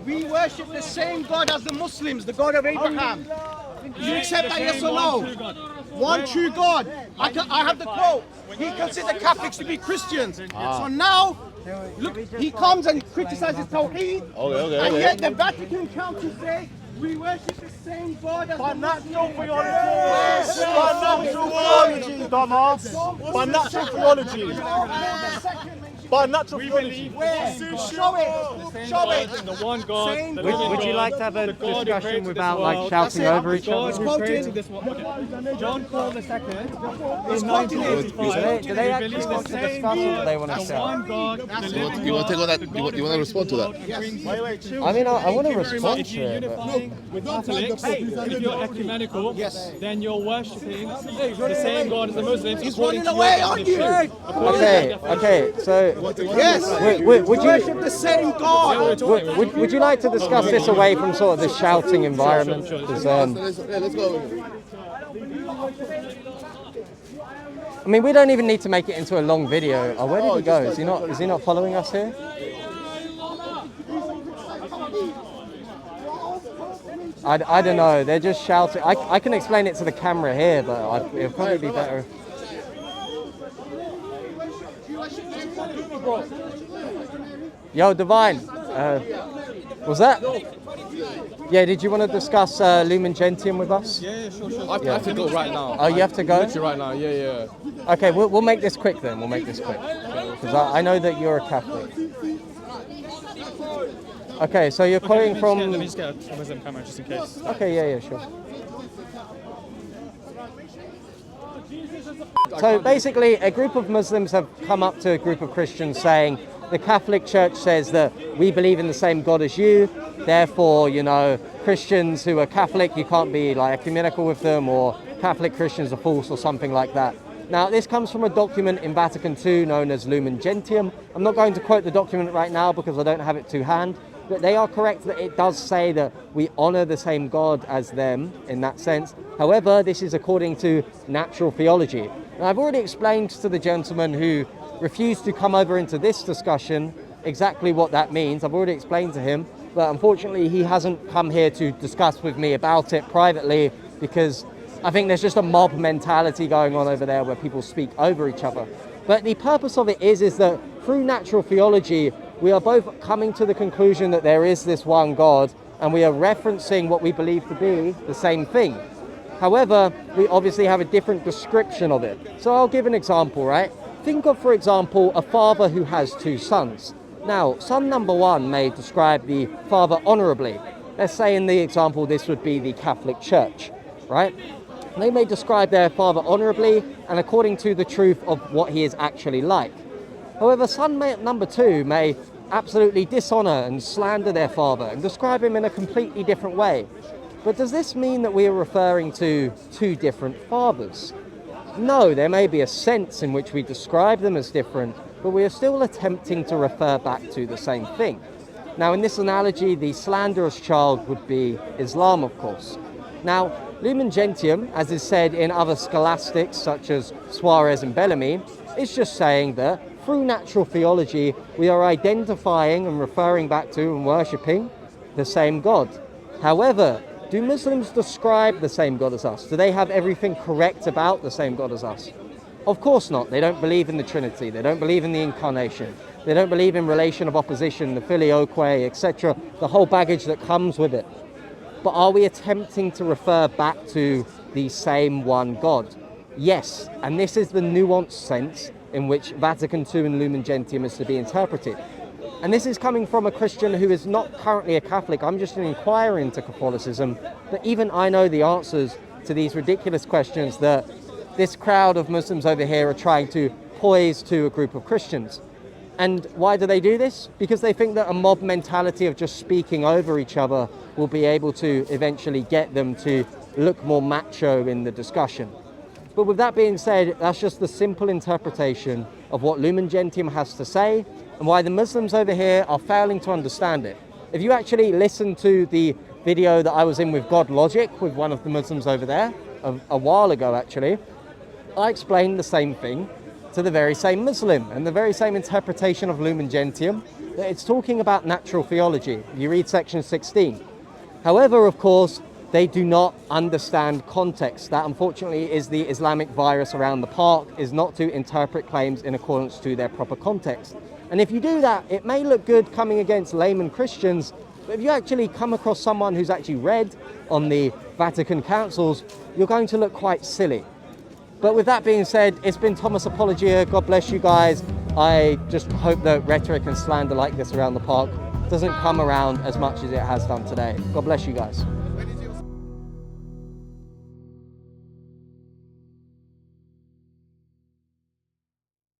we worship the same God as the Muslims, the God of Abraham. You accept that, yes or no? One true God. I have the quote. He considered Catholics to be Christians. So now, look, he comes and criticizes Tawheed. And yet the Vatican Council say we worship the same God as the natural Muslims. theology. By natural theology, dumbass. By natural theology. By natural theology. Show it. Show it. The one God. Same Would you like to have a discussion without like shouting over each other? John Paul II in 1985. Do they actually want to discuss or do they want to shout? one God. You want to take on that? You want to respond to that? I mean, I want to respond to it. With Catholics, if you're ecumenical, then you're worshipping the same God as the Muslims. He's running away, aren't you? Okay, so Yes. would you Worship the same God. would you like to discuss this away from sort of the shouting environment? 'Cause, Let's go. I mean, we don't even need to make it into a long video. Oh, where did he go? Is he not following us here? I don't know. They're just shouting. I can explain it to the camera here, but it'll probably be better. Yo, Divine. Was that? Yeah, did you want to discuss Lumen Gentium with us? Yeah, sure. I have to go right now. Oh, you have to go? Literally right now, yeah. Okay, we'll make this quick then. We'll make this quick. Because I know that you're a Catholic. Okay, so you're quoting from... Let me just get a Muslim camera just in case. Okay, yeah, sure. So basically, a group of Muslims have come up to a group of Christians saying, the Catholic Church says that we believe in the same God as you, therefore, Christians who are Catholic, you can't be like ecumenical with them, or Catholic Christians are false or something like that. Now, this comes from a document in Vatican II known as Lumen Gentium. I'm not going to quote the document right now because I don't have it to hand, but they are correct that it does say that we honor the same God as them in that sense. However, this is according to natural theology. And I've already explained to the gentleman who refused to come over into this discussion exactly what that means. I've already explained to him, but unfortunately he hasn't come here to discuss with me about it privately because I think there's just a mob mentality going on over there where people speak over each other. But the purpose of it is that through natural theology, we are both coming to the conclusion that there is this one God and we are referencing what we believe to be the same thing. However, we obviously have a different description of it. So I'll give an example, right? Think of, for example, a father who has two sons. Now, son number one may describe the father honorably. Let's say in the example, this would be the Catholic Church, right? They may describe their father honorably and according to the truth of what he is actually like. However, son number two may absolutely dishonor and slander their father and describe him in a completely different way. But does this mean that we are referring to two different fathers? No, there may be a sense in which we describe them as different, but we are still attempting to refer back to the same thing. Now, in this analogy, the slanderous child would be Islam, of course. Now, Lumen Gentium, as is said in other scholastics such as Suarez and Bellamy, is just saying that through natural theology, we are identifying and referring back to and worshipping the same God. However, do Muslims describe the same God as us? Do they have everything correct about the same God as us? Of course not. They don't believe in the Trinity. They don't believe in the Incarnation. They don't believe in relation of opposition, the filioque, etc., the whole baggage that comes with it. But are we attempting to refer back to the same one God? Yes, and this is the nuanced sense in which Vatican II and Lumen Gentium is to be interpreted. And this is coming from a Christian who is not currently a Catholic. I'm just an inquirer into Catholicism. But even I know the answers to these ridiculous questions that this crowd of Muslims over here are trying to poise to a group of Christians. And why do they do this? Because they think that a mob mentality of just speaking over each other will be able to eventually get them to look more macho in the discussion. But with that being said, that's just the simple interpretation of what Lumen Gentium has to say and why the Muslims over here are failing to understand it. If you actually listen to the video that I was in with God Logic, with one of the Muslims over there, a while ago actually, I explained the same thing to the very same Muslim and the very same interpretation of Lumen Gentium, that it's talking about natural theology. You read section 16. However, of course, they do not understand context. That unfortunately is the Islamic virus around the park, is not to interpret claims in accordance to their proper context. And if you do that, it may look good coming against layman Christians, but if you actually come across someone who's actually read on the Vatican councils, you're going to look quite silly. But with that being said, it's been Thomas Apologia. God bless you guys. I just hope that rhetoric and slander like this around the park doesn't come around as much as it has done today. God bless you guys.